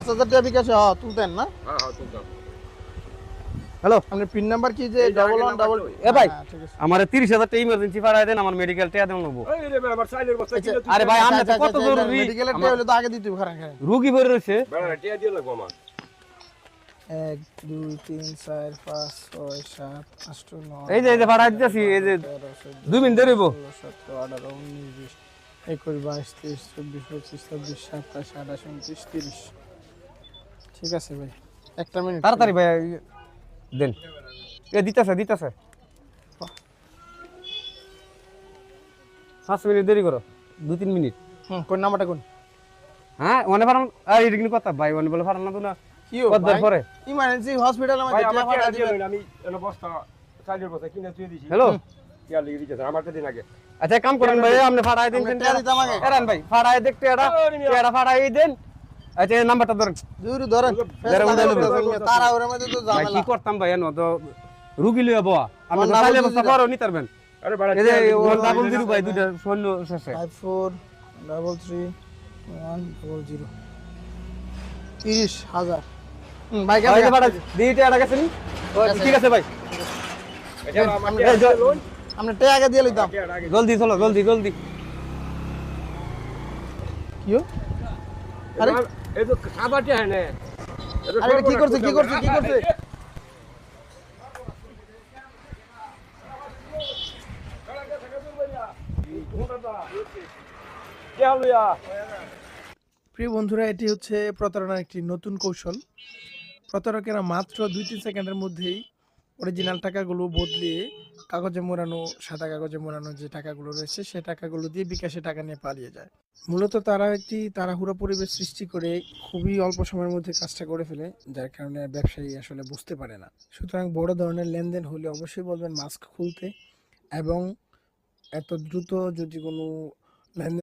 5000 টাকা বিকাশে তুলতেন না? হ্যাঁ হ্যাঁ তুলতাম। হ্যালো, আপনার পিন নাম্বার কি যে এই যে আগের 11 নাম্বারটা ওই। এ ভাই ঠিক আছে। আমার 30000 টাকা ইমার্জেন্সি পাঠায় দেন, আমার মেডিকেল টাকা দেন নেবো। এই রে আমার চাইলের বস্তা কিনে তুই। আরে ভাই আপনি তো কত আচ্ছা, জরুরি, মেডিকেলের টাকা হলে তো আগে দিতে হবে। খারাপ খারাপ। রোগী ভরে রয়েছে। বেড়া টিয়া দিয়ে লাগবো আমার। 1 2 3 4 5 6 7 8 9 এই যে পাঠায় দিতেছি, এই যে 2 মিনিট ধরে হইব। 17 18 19 20 21 22 23 24 25 26 27 28 29 30। ঠিক আছে ভাই, একটা মিনিট তাড়াতাড়ি ভাই দেন। এ দিতেছে 5 মিনিট দেরি করো, 2-3 মিনিট। কোন নাম্বারটা কোন? হ্যাঁ মনে পারাম আর এটা কিন্তু কথা ভাই, মনে বলে পারাম না তো না কি কতবার পরে। ইমার্জেন্সি হসপিটালে ভাই আমাদের আমার টাকা টিয়া পাঠা দিয়ে দিবেন। লইন, আমি এনে বস্তা চাইলের বস্তা কিনে তুই দিছি। হ্যালো টিয়া লিখে দিতেছে আমারটা দিন আগে। আচ্ছা কাম করেন ভাই, আপনি ফাড়াই দেন। আপনি টাকা দিতাম আগে। এরান ভাই ফাড়াই দেখতে এটা ফাড়াই দেন। আচ্ছা এই নাম্বারটা ধরেন। দূরে ধরেন তারা ওর মধ্যে তো ভাই কি ঝামেলা। করতাম ভাই এনো তো রুগী লইয়া বয়া, আপনি ওর তো নাম চাইলে বলতে বস্তা দিটা। পরও নিতে পারবেন। আরে বেড়া এই যে টিয়া ওর দিবি। ডাবল জিরো ভাই দুইটা শূন্য শেষে। 54 33 100 30,000। ভাই ভাই যে কেমন? ফাড়া দিতে এটা গেছেন। ঠিক আছে ভাই, এটা আমার টিয়া দিয়ে লইন। আপনি টাকা আগে দিয়ে লইতাম। টিয়া আগে। জলদি চলো জলদি। কিও? আরে এই তো খাবার টিয়া হ্যাঁ না। আরে এটা কি করছে? টিয়া লইয়া। প্রিয় বন্ধুরা, এটি হচ্ছে প্রতারণার একটি নতুন কৌশল। প্রতারকেরা মাত্র 2-3 সেকেন্ডের মধ্যেই অরিজিনাল টাকাগুলো বদলিয়ে কাগজে মোড়ানো, সাদা কাগজে মোড়ানো যে টাকাগুলো রয়েছে সে টাকাগুলো দিয়ে বিকাশে টাকা নিয়ে পালিয়ে যায়। মূলত তারা একটি তাড়াহুড়ো পরিবেশ সৃষ্টি করে খুবই অল্প সময়ের মধ্যে কাজটা করে ফেলে, যার কারণে ব্যবসায়ী আসলে বুঝতে পারে না। সুতরাং বড় ধরনের লেনদেন হলে অবশ্যই বলবেন মাস্ক খুলতে, এবং এত দ্রুত যদি কোনো লেনদেন